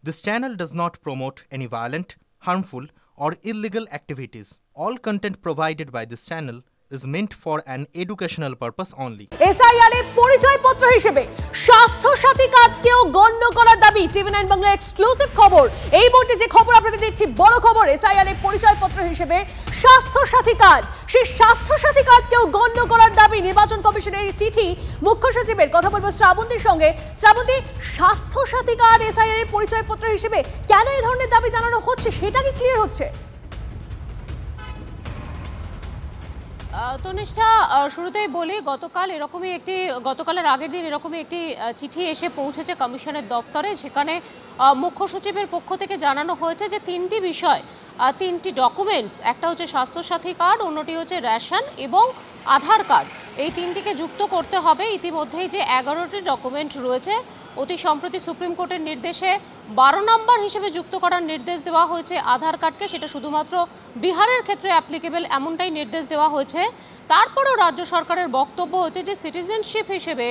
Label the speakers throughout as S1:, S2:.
S1: This channel does not promote any violent, harmful, or illegal activities. All content provided by this channel is meant for an educational purpose only.
S2: SIR এর পরিচয়পত্র হিসেবে স্বাস্থ্য সাথী কার্ডকেও গণ্য করার দাবি। TV 9 Bangla exclusive খবর। এই মুহূর্তে যে খবর আপনাদের দিচ্ছি বড় খবর, SIR এর পরিচয়পত্র হিসেবে স্বাস্থ্য সাথী কার্ড, সেই স্বাস্থ্য সাথী কার্ডকেও গণ্য করার দাবি। নির্বাচন কমিশনের এই চিঠি মুখ্য সচিবের। কথা বলবো শ্রাবন্তীর সঙ্গে। শ্রাবন্তী, স্বাস্থ্য সাথী কার্ড SIR এর পরিচয়পত্র হিসেবে কেন এই ধরনের দাবি জানানো হচ্ছে সেটা কি ক্লিয়ার হচ্ছে?
S3: তনিষ্ঠা, শুরুতেই বলি, গতকালের আগের দিন এরকমই একটি চিঠি এসে পৌঁছেছে কমিশনের দফতরে, যেখানে মুখ্য সচিবের পক্ষ থেকে জানানো হয়েছে যে তিনটি বিষয়, তিনটি ডকুমেন্টস, একটা হচ্ছে স্বাস্থ্যসাথী কার্ড, অন্যটি হচ্ছে রেশন এবং আধার কার্ড, এই তিনটিকে যুক্ত করতে হবে। ইতিমধ্যেই যে 11টি ডকুমেন্ট রয়েছে, অতি সম্প্রতি সুপ্রিম কোর্টের নির্দেশে 12 নম্বর হিসেবে যুক্ত করার নির্দেশ দেওয়া হয়েছে আধার কার্ডকে। সেটা শুধুমাত্র বিহারের ক্ষেত্রে অ্যাপ্লিকেবল, এমনটাই নির্দেশ দেওয়া হয়েছে। তারপরেও রাজ্য সরকারের বক্তব্য হচ্ছে যে সিটিজেনশিপ হিসেবে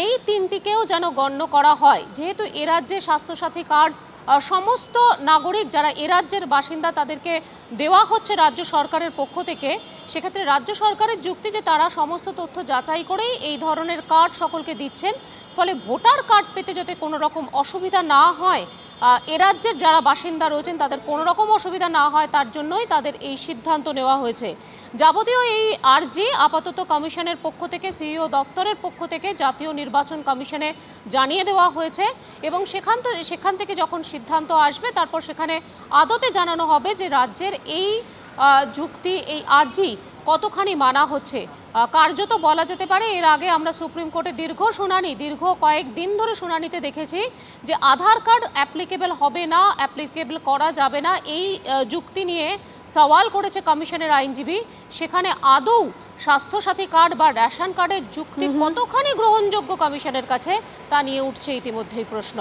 S3: এই তিনটিকেও যেন গণ্য করা হয়, যেহেতু এ রাজ্যে স্বাস্থ্যসাথী কার্ড সমস্ত নাগরিক যারা এ রাজ্যের বাসিন্দা তাদেরকে দেওয়া হচ্ছে রাজ্য সরকারের পক্ষ থেকে। সেক্ষেত্রে রাজ্য সরকারের যুক্তি যে তারা সমস্ত তথ্য যাচাই করেই এই ধরনের কার্ড সকলকে দিচ্ছেন, ফলে ভোটার কার্ড পেতে যাতে কোনো রকম অসুবিধা না হয়, এ রাজ্যের যারা বাসিন্দা রয়েছেন তাদের কোনো রকম অসুবিধা না হয়, তার জন্যই তাদের এই সিদ্ধান্ত নেওয়া হয়েছে। যাবতীয় এই আর্জি আপাতত কমিশনের পক্ষ থেকে, সিইও দফতরের পক্ষ থেকে জাতীয় নির্বাচন কমিশনে জানিয়ে দেওয়া হয়েছে এবং সেখান থেকে যখন সিদ্ধান্ত আসবে তারপর সেখানে আদতে জানানো হবে যে রাজ্যের এই যুক্তি, এই আর্জি কতখানি মানা হচ্ছে। কার্যত বলা যেতে পারে এর আগে আমরা সুপ্রিম কোর্টে দীর্ঘ কয়েকদিন ধরে শুনানিতে দেখেছি যে আধার কার্ড অ্যাপ্লিকেবল হবে না, অ্যাপ্লিকেবল করা যাবে না, এই যুক্তি নিয়ে সওয়াল করেছে কমিশনের আইনজীবী। সেখানে আদৌ স্বাস্থ্যসাথী কার্ড বা রেশন কার্ডের যুক্তি কতখানি গ্রহণযোগ্য কমিশনের কাছে, তা নিয়ে উঠছে ইতিমধ্যেই প্রশ্ন।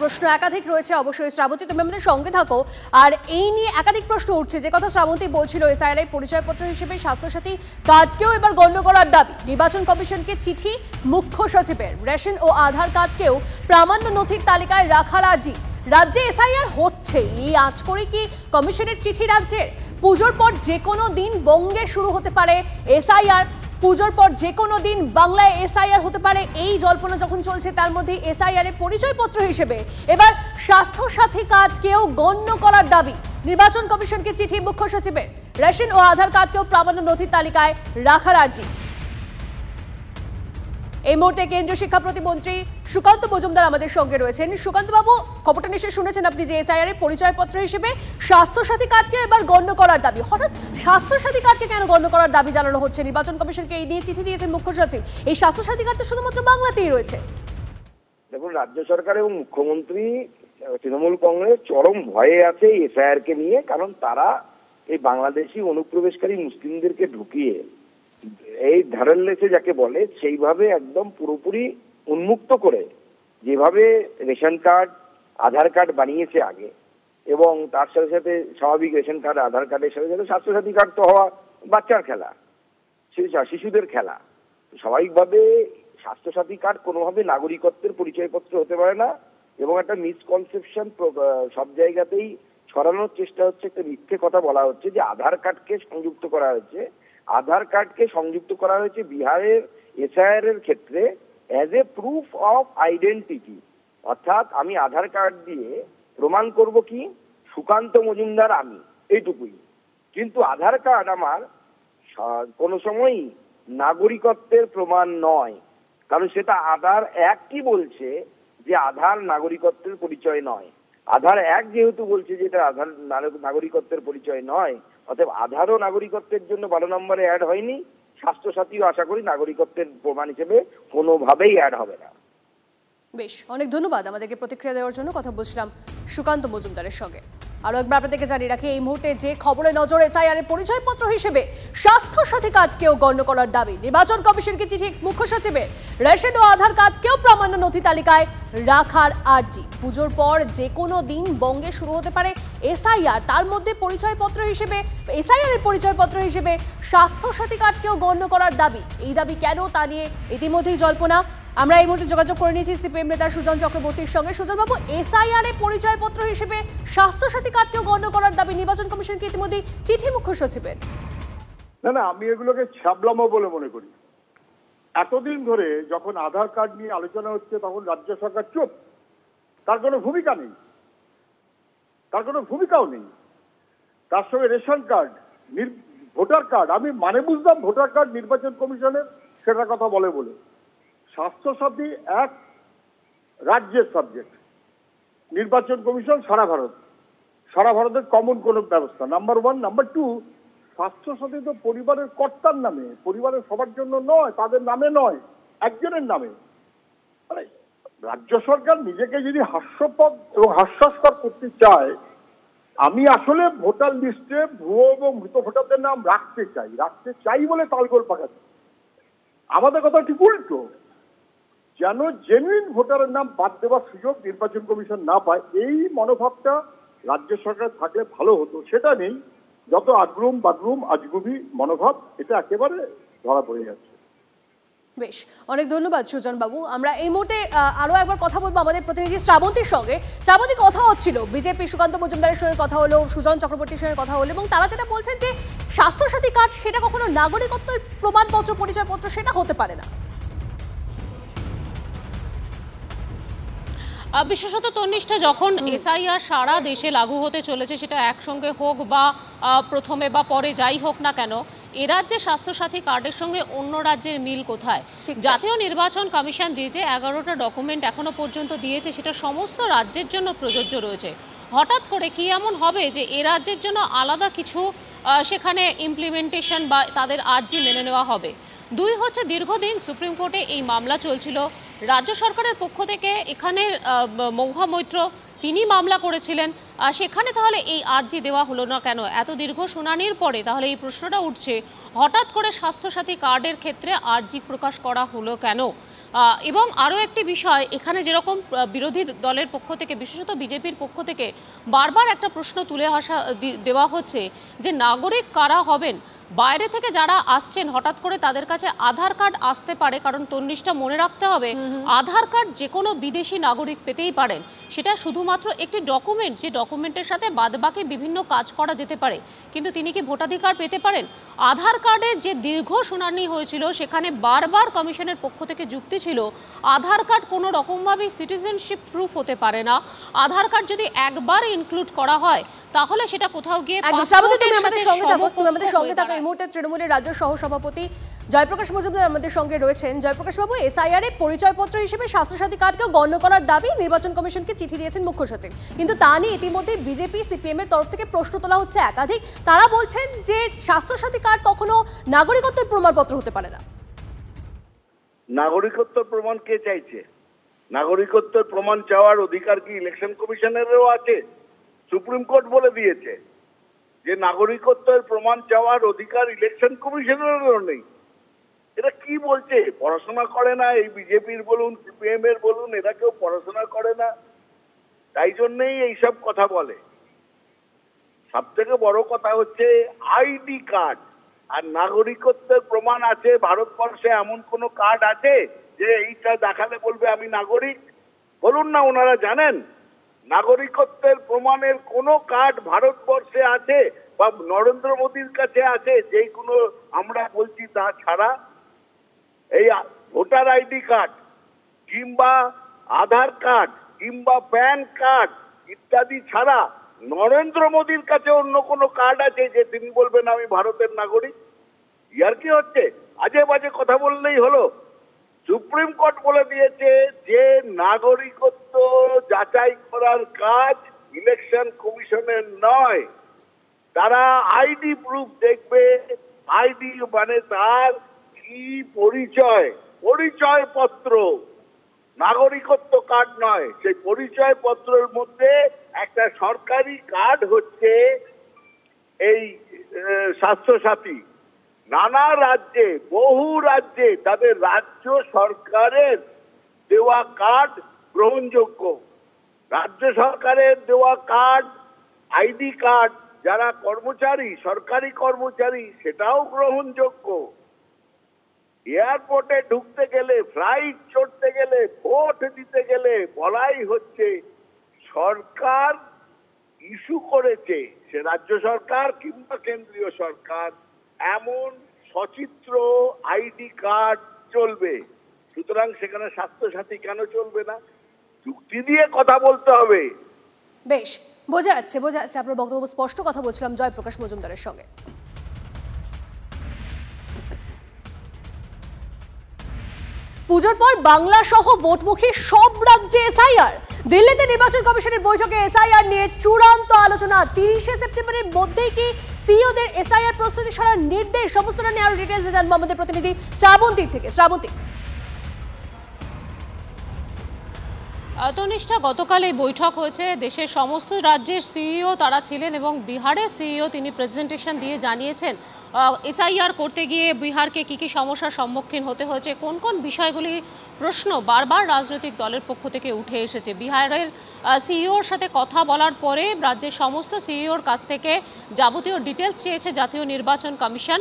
S2: প্রশ্ন একাধিক রয়েছে অবশ্যই। শ্রাবন্তী, তুমি আমাদের সঙ্গে থাকো। আর এই নিয়ে একাধিক প্রশ্ন উঠছে, যে কথা শ্রাবন্তী বলছিল, SIR পরিচয়পত্র হিসেবে স্বাস্থ্যসাথী কার্ডকেও এবার গণ্য করার দাবি। নির্বাচন কমিশনকে চিঠি মুখ্য সচিবের। রেশন ও আধার কার্ডকেও প্রামাণ্য নথির তালিকায় রাখার আর্জি। রাজ্যে SIR হচ্ছে, এই আঁচ করে কি কমিশনের চিঠি রাজ্যের? পুজোর পর যে কোনো দিন বঙ্গে শুরু হতে পারে SIR, পুজোর পর যে কোনো দিন বাংলায় SIR হতে পারে, এই জল্পনা যখন চলছে তার মধ্যে SIR এর পরিচয়পত্র হিসেবে এবার স্বাস্থ্যসাথী কার্ডকেও গণ্য করার দাবি। নির্বাচন কমিশনকে চিঠি মুখ্য সচিবের। রেশন ও আধার কার্ডকেও প্রামাণ্য নথির তালিকায় রাখার আর্জি। এই মুহূর্তে কেন্দ্রীয় শিক্ষা প্রতিমন্ত্রী সুকান্ত মজুমদার আমাদের সঙ্গে রয়েছেন। সুকান্ত বাবু, খবরটা নিশ্চয়ই শুনেছেন আপনি যে SIR এর পরিচয়পত্র হিসেবে স্বাস্থ্যসাথী কার্ডকে এবার গণ্য করার দাবি। হঠাৎ স্বাস্থ্যসাথী কার্ডকে কেন গণ্য করার দাবি জানানো হচ্ছে? নির্বাচন কমিশনকে এই নিয়ে চিঠি দিয়েছেন মুখ্য সচিব। এই স্বাস্থ্যসাথী কার্ড তো শুধুমাত্র বাংলাতেই রয়েছে।
S4: দেখুন, রাজ্য সরকার এবং মুখ্যমন্ত্রী তৃণমূল কংগ্রেস চরম ভয়ে আছে SIR কে নিয়ে, কারণ তারা এই বাংলাদেশি অনুপ্রবেশকারী মুসলিমদেরকে ঢুকিয়ে এই ধারালেসে যাকে বলে সেইভাবে একদম পুরোপুরি উন্মুক্ত করে যেভাবে রেশন কার্ড, আধার কার্ড বানিয়েছে আগে, এবং তার সাথে সাথে স্বাভাবিক রেশন কার্ড, আধার কার্ডের সাথে সাথে স্বাস্থ্যসাথী কার্ড তো হওয়া বাচ্চার খেলা, শিশুদের খেলা। স্বাভাবিকভাবে স্বাস্থ্যসাথী কার্ড কোনোভাবে নাগরিকত্বের পরিচয়পত্র হতে পারে না, এবং একটা মিসকনসেপশন সব জায়গাতেই ছড়ানোর চেষ্টা হচ্ছে, একটা মিথ্যে কথা বলা হচ্ছে যে আধার কার্ডকে সংযুক্ত করা হয়েছে। আধার কার্ডকে সংযুক্ত করা হয়েছে বিহারের SIR এর ক্ষেত্রে as a proof of identity, অর্থাৎ আমি আধার কার্ড দিয়ে প্রমাণ করব কি সুকান্ত মজুমদার আমি, এইটুকুই। কিন্তু আধার কার্ড আমার কোনো সময়ই নাগরিকত্বের প্রমাণ নয়, কারণ সেটা আধার অ্যাক্টই বলছে যে আধার নাগরিকত্বের পরিচয় নয়। আধার অ্যাক্ট যেহেতু বলছে যে এটা আধার নাগরিকত্বের পরিচয় নয়, অতএব আধারও নাগরিকত্বের জন্য 12 নম্বরে অ্যাড হয়নি, স্বাস্থ্যসাথীও আশা করি নাগরিকত্বের প্রমাণ হিসেবে কোনোভাবেই অ্যাড হবে না।
S2: বেশ, অনেক ধন্যবাদ আমাদেরকে প্রতিক্রিয়া দেওয়ার জন্য। কথা বলছিলাম সুকান্ত মজুমদারের সঙ্গে। আরো একবার আপনাদেরকে জানিয়ে রাখি, এই মুহূর্তে যে খবরে নজর SIR এর পরিচয়পত্র হিসেবে স্বাস্থ্যসাথী কার্ডকেও গণ্য করার দাবি। নির্বাচন কমিশনকে চিঠি মুখ্য সচিবের। রেশন ও আধার কার্ডকেও প্রামাণ্য নথি তালিকায় রাখার আর্জি। পুজোর পর যে কোনো দিন বঙ্গে শুরু হতে পারে SIR, তার মধ্যে পরিচয়পত্র হিসেবে SIR এর পরিচয়পত্র হিসেবে স্বাস্থ্যসাথী কার্ডকেও গণ্য করার দাবি। এই দাবি কেন তা নিয়ে ইতিমধ্যেই জল্পনা। আমরা এই মুহূর্তে যোগাযোগ করে নিয়েছি সিপিএম নেতা সুজন চক্রবর্তীর সঙ্গে। সুজনবাবু, এসআইআর এ পরিচয়পত্র হিসেবে স্বাস্থ্যসাথী কার্ডকেও গণ্য করার দাবি নির্বাচন কমিশনকে ইতিমধ্যে চিঠি মুখ্য সচিবের।
S5: না, আমি এগুলোকে ছ্যাবলামো বলে মনে করি। এতদিন ধরে যখন আধার কার্ড নিয়ে আলোচনা হচ্ছে তখন রাজ্য সরকার চুপ, তার কোনো ভূমিকা নেই, তার কোনো ভূমিকাও নেই। তার সঙ্গে রেশন কার্ড, ভোটার কার্ড, আমি মানে বুঝলাম ভোটার কার্ড নির্বাচন কমিশনের সেটা কথা বলে বলে। স্বাস্থ্যসাথী এক রাজ্যের সাবজেক্ট, নির্বাচন কমিশন সারা ভারতের কমন কোনো ব্যবস্থা, number one. Number two, Swasthyasathi তো পরিবারের কর্তার নামে, পরিবারের সবার জন্য নয়, তাদের নামে নয়, একজনের নামে। মানে রাজ্য সরকার নিজেকে যদি হাস্যপদ এবং হাস্যাস্পদ করতে চায়, আমি আসলে ভোটার লিস্টে ভুয়ো এবং মৃত ভোটারদের নাম রাখতে চাই বলে তালগোল পাকাচ্ছি। আমাদের কথা ঠিক উল্টো, যেন জেনুইন ভোটারের নাম বাদ দেওয়ার সুযোগ নির্বাচন কমিশন না পায়, এই মনোভাবটা রাজ্য সরকার থাকলে ভালো হতো। সেটা নেই, যত বাগরুম আজগুবি মনোভাব, এটা একেবারে ধরা পড়ে যাচ্ছে।
S2: বেশ, অনেক ধন্যবাদ সুজন বাবু। আমরা এই মুহূর্তে আরো একবার কথা বলবো আমাদের প্রতিনিধি শ্রাবন্তীর সঙ্গে। শ্রাবন্তী, কথা হচ্ছিল বিজেপি সুকান্ত মজুমদারের সঙ্গে কথা হলো, সুজন চক্রবর্তীর সঙ্গে কথা হলো, এবং তারা যেটা বলছেন যে স্বাস্থ্যসাথী কার্ড সেটা কখনো নাগরিকত্বের প্রমাণপত্র, পরিচয়পত্র সেটা হতে পারে না।
S3: বিশেষত তন্নিষ্ঠা, যখন এসআইআর সারা দেশে লাগু হতে চলেছে, সেটা একসঙ্গে হোক বা প্রথমে বা পরে যাই হোক না কেন, এ রাজ্যে স্বাস্থ্যসাথী কার্ডের সঙ্গে অন্য রাজ্যের মিল কোথায়? জাতীয় নির্বাচন কমিশন যে 11টা ডকুমেন্ট এখনো পর্যন্ত দিয়েছে সেটা সমস্ত রাজ্যের জন্য প্রযোজ্য রয়েছে। হঠাৎ করে কি এমন হবে যে এ রাজ্যের জন্য আলাদা কিছু সেখানে ইমপ্লিমেন্টেশন বা তাদের আর্জি মেনে নেওয়া হবে? দুই হচ্ছে, দীর্ঘদিন সুপ্রিম কোর্টে এই মামলা চলছিল, রাজ্য সরকারের পক্ষ থেকে এখানের মহুয়া মৈত্র তিনি মামলা করেছিলেন, সেখানে তাহলে এই আর্জি দেওয়া হলো না কেন? এত দীর্ঘ শুনানির পরে তাহলে এই প্রশ্নটা উঠছে, হঠাৎ করে স্বাস্থ্যসাথী কার্ডের ক্ষেত্রে আর্জি প্রকাশ করা হলো কেন? এবং আরও একটি বিষয়, এখানে যেরকম বিরোধী দলের পক্ষ থেকে, বিশেষত বিজেপির পক্ষ থেকে বারবার একটা প্রশ্ন তুলে দেওয়া হচ্ছে যে নাগরিক কারা হবেন? বাইরে থেকে যারা আসছেন হঠাৎ করে তাদের কাছে আধার কার্ড আসতে পারে, কারণ তন্নিষ্ঠা মনে রাখতে হবে আধার কার্ড যে কোনো বিদেশি নাগরিক পেতেই পারেন, সেটা শুধুমাত্র একটি ডকুমেন্ট, যে ডকুমেন্টের সাথে বাদবাকি বিভিন্ন কাজ করা যেতে পারে। কিন্তু তিনি কি ভোটাধিকার পেতে পারেন? আধার কার্ডের যে দীর্ঘ শুনানি হয়েছিল সেখানে বারবার কমিশনের পক্ষ থেকে যুক্তি ছিল আধার কার্ড কোনো রকমভাবেই সিটিজেনশিপ প্রুফ হতে পারে না। আধার কার্ড যদি একবার ইনক্লুড করা হয় তাহলে সেটা কোথাও গিয়ে
S2: আমাদের সঙ্গে থাকা এই মুহূর্তে তৃণমূলের রাজ্য সহসভাপতি জয়প্রকাশ মজুমদার আমাদের সঙ্গে রয়েছেন। জয়প্রকাশ বাবু, এসআইআর এ পরিচয়পত্র হিসেবে স্বাস্থ্যসাথী কার্ডকেও গণ্য করার দাবি নির্বাচন কমিশনকে চিঠি দিয়েছেন মুখ্য সচিব, কিন্তু তা নিয়ে ইতিমধ্যে বিজেপি সিপিএম এর তরফ থেকে প্রশ্ন তোলা হচ্ছে একাধিক। তারা বলছেন যে স্বাস্থ্যসাথী কার্ড কখনো নাগরিকত্বের প্রমাণপত্র হতে পারে না।
S6: নাগরিকত্বের প্রমাণ কে চাইছে? নাগরিকত্বের প্রমাণ চাওয়ার অধিকার কি ইলেকশন কমিশনেরও আছে? সুপ্রিম কোর্ট বলে দিয়েছে যে নাগরিকত্বের প্রমাণ চাওয়ার অধিকার ইলেকশন কমিশনেরও নেই। এরা কি বলছে? পড়াশোনা করে না? এই বিজেপির বলুন, সিপিএম এর বলুন, এরা কেউ পড়াশোনা করে না, তাই জন্যই এইসব কথা বলে। সব থেকে বড় কথা হচ্ছে আইডি কার্ড আর নাগরিকত্বের প্রমাণ আছে। ভারতবর্ষে এমন কোন কার্ড আছে যে এইটা দেখালে বলবে আমি নাগরিক? বলুন না, ওনারা জানেন নাগরিকত্বের প্রমাণের কোন কার্ড ভারতবর্ষে আছে বা নরেন্দ্র মোদীর কাছে আছে যেগুলো আমরা বলছি তা ছাড়া? এই ভোটার আইডি কার্ড কিংবা আধার কার্ড কিংবা প্যান কার্ড ইত্যাদি ছাড়া নরেন্দ্র মোদীর কাছে অন্য কোনো কার্ড আছে যে তিনি বলবেন আমি ভারতের নাগরিক? ইয়ার কি হচ্ছে? আজে বাজে কথা বললেই হলো। সুপ্রিম কোর্ট বলে দিয়েছে যে নাগরিকত্ব যাচাই করার কাজ ইলেকশন কমিশনের নয়, তারা আইডি প্রুফ দেখবে। আইডি মানে তার কি পরিচয়পত্র, নাগরিকত্ব কার্ড নয়। সেই পরিচয়পত্রের মধ্যে একটা সরকারি কার্ড হচ্ছে এই স্বাস্থ্যসাথী। নানা রাজ্যে, বহু রাজ্যে তাদের রাজ্য সরকারের দেওয়া কার্ড গ্রহণযোগ্য। রাজ্য সরকারের দেওয়া কার্ড, আইডি কার্ড যারা কর্মচারী, সরকারি কর্মচারী, সেটাও গ্রহণযোগ্য। এয়ারপোর্টে ঢুকতে গেলে, ফ্লাইট চড়তে গেলে, ভোট দিতে গেলে বলাই হচ্ছে সরকার ইস্যু করেছে, সে রাজ্য সরকার কিংবা কেন্দ্রীয় সরকার, এমন সচিত্র আইডি কার্ড চলবে। সুতরাং সেখানে স্বাস্থ্যসাথী কেন চলবে না? যুক্তি দিয়ে কথা বলতে হবে।
S2: বেশ, বোঝা যাচ্ছে আপনার বক্তব্য স্পষ্ট। কথা বলছিলাম জয়প্রকাশ মজুমদারের সঙ্গে। পুজোর পর বাংলা সহ ভোটমুখী সব রাজ্যে এসআইআর। দিল্লিতে নির্বাচন কমিশনের বৈঠকে এসআইআর নিয়ে চূড়ান্ত আলোচনা। 30শে সেপ্টেম্বরের মধ্যেই কি সিইওদের এসআইআর প্রস্তুতি সারার নির্দেশ? সমস্তটা নিয়ে আরো ডিটেইলসে জানবো আমাদের প্রতিনিধি শ্রাবন্তীর থেকে। শ্রাবন্তী,
S3: তনিষ্ঠা, গতকাল এই বৈঠক হয়েছে, দেশের সমস্ত রাজ্যের সিইও তারা ছিলেন এবং বিহারের সিইও তিনি প্রেজেন্টেশন দিয়ে জানিয়েছেন এসআইআর করতে গিয়ে বিহারকে কী কী সমস্যার সম্মুখীন হতে হয়েছে, কোন কোন বিষয়গুলি প্রশ্ন বারবার রাজনৈতিক দলের পক্ষ থেকে উঠে এসেছে। বিহারের সিইওর সাথে কথা বলার পরে রাজ্যের সমস্ত সিইওর কাছ থেকে যাবতীয় ডিটেলস চেয়েছে জাতীয় নির্বাচন কমিশন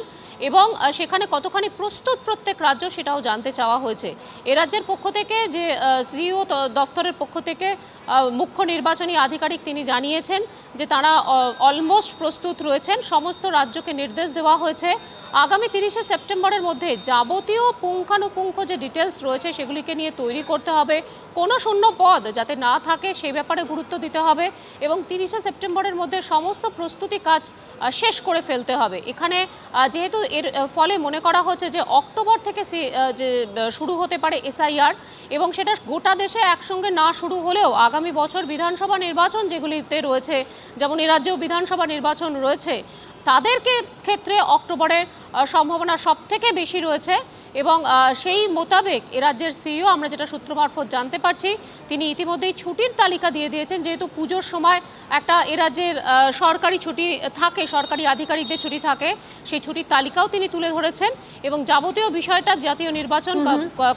S3: এবং সেখানে কতখানি প্রস্তুত প্রত্যেক রাজ্য সেটাও জানতে চাওয়া হয়েছে। এ রাজ্যের পক্ষ থেকে যে সিইও দফতরের পক্ষ থেকে মুখ্য নির্বাচনী আধিকারিক তিনি জানিয়েছেন যে তারা অলমোস্ট প্রস্তুত রয়েছেন। সমস্ত রাজ্যকে নির্দেশ দেওয়া হয়েছে আগামী 30শে সেপ্টেম্বরের মধ্যে যাবতীয় পুঙ্খানুপুঙ্খ যে ডিটেলস রয়েছে সেগুলিকে নিয়ে তৈরি করতে হবে, কোনো শূন্য পদ যাতে না থাকে সেই ব্যাপারে গুরুত্ব দিতে হবে এবং 30শে সেপ্টেম্বরের মধ্যে সমস্ত প্রস্তুতি কাজ শেষ করে ফেলতে হবে। এখানে যেহেতু এর ফলে মনে করা হচ্ছে যে অক্টোবর থেকে যে শুরু হতে পারে এসআইআর এবং সেটা গোটা দেশে একসঙ্গে না শুরু হলেও আগামী বছর বিধানসভা নির্বাচন যেগুলিতে রয়েছে, যেমন এ রাজ্যেও বিধানসভা নির্বাচন রয়েছে, তাদেরকে ক্ষেত্রে অক্টোবরের সম্ভাবনা সব থেকে বেশি রয়েছে এবং সেই মোতাবেক এ রাজ্যের সিইও আমরা যেটা সূত্র মারফত জানতে পারছি তিনি ইতিমধ্যেই ছুটির তালিকা দিয়ে দিয়েছেন। যেহেতু পুজোর সময় একটা এ রাজ্যের সরকারি ছুটি থাকে, সরকারি আধিকারিকদের ছুটি থাকে, সেই ছুটির তালিকাও তিনি তুলে ধরেছেন এবং যাবতীয় বিষয়টা জাতীয় নির্বাচন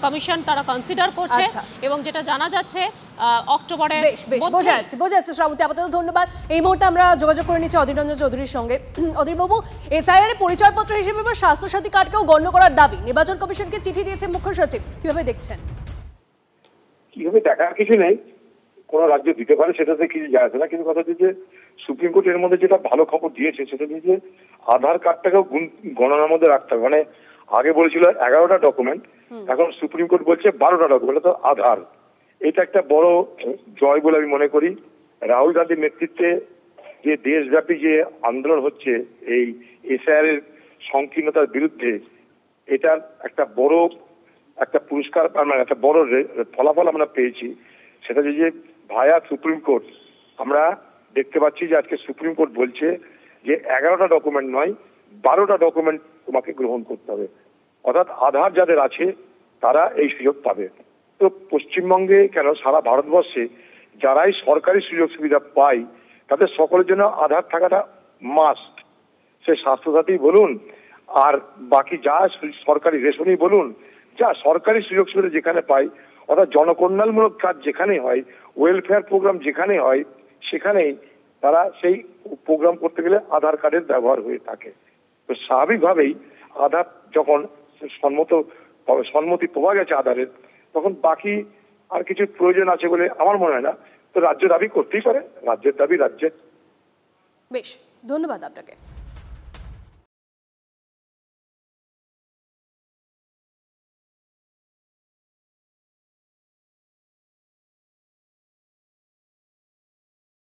S3: কমিশন তারা কনসিডার করছে এবং যেটা জানা যাচ্ছে অক্টোবরে।
S2: বোঝা যাচ্ছে শ্রাবন্তী, আপাতত ধন্যবাদ। এই মুহূর্তে আমরা যোগাযোগ করে নিচ্ছি অধীর রঞ্জন চৌধুরীর সঙ্গে। অধীরবাবু, এসআইআর পরিচয়পত্র হিসেবে স্বাস্থ্যসাথী কার্ডকেও গণ্য করার দাবি, নির্বাচন কমিশনকে চিঠি দিয়েছে মুখ্য সচিব, কিভাবে দেখছেন?
S5: কিভাবে দেখার কিছু নেই, কোন রাজ্য দিতে পারে সেটাতে কিছু যায় আসে না, কিন্তু কথা হচ্ছে যে সুপ্রিম কোর্ট এর মধ্যে যেটা ভালো খবর দিয়েছে সেটা হচ্ছে আধার কার্ডটাকেও গণনার মধ্যে রাখতে হবে। মানে আগে বলেছিল 11টা ডকুমেন্ট, এখন সুপ্রিম কোর্ট বলছে 12টা ডকুমেন্ট, তো আধার। এটা একটা বড় জয় বলে আমি মনে করি। রাহুল গান্ধীর নেতৃত্বে যে দেশব্যাপী যে আন্দোলন হচ্ছে এই এসআইআর এর সংকীর্ণতার বিরুদ্ধে, এটার একটা বড় একটা পুরস্কার, মানে একটা বড় ফলাফল আমরা পেয়েছি। সেটা যে ভায়া সুপ্রিম কোর্ট আমরা দেখতে পাচ্ছি যে আজকে সুপ্রিম কোর্ট বলছে যে 11টা ডকুমেন্ট নয় 12টা ডকুমেন্ট তোমাকে গ্রহণ করতে হবে, অর্থাৎ আধার যাদের আছে তারা এই সুযোগ পাবে। তো পশ্চিমবঙ্গে কেন সারা ভারতবর্ষে যারাই সরকারি সুযোগ সুবিধা পায় তাদের সকলের জন্য আধার থাকাটা মাস্ট। সে স্বাস্থ্যসাথী বলুন আর বাকি যা সরকারি রেশনই বলুন, যা সরকারি সুযোগ সুবিধা যেখানে পাই, অর্থাৎ জনকল্যাণমূলক কাজ যেখানে হয়, ওয়েলফেয়ার প্রোগ্রাম যেখানে হয়, সেখানেই তারা সেই প্রোগ্রাম করতে গেলে আধার কার্ডের ব্যবহার হয়ে থাকে। তো স্বাভাবিকভাবেই আধার যখন সম্মতি পাওয়া গেছে আধারের, তখন বাকি আর কিছু প্রয়োজন আছে বলে আমার মনে হয় না। তো রাজ্য দাবি করতেই পারে, রাজ্যের দাবি রাজ্যের।
S2: বেশ, ধন্যবাদ আপনাকে।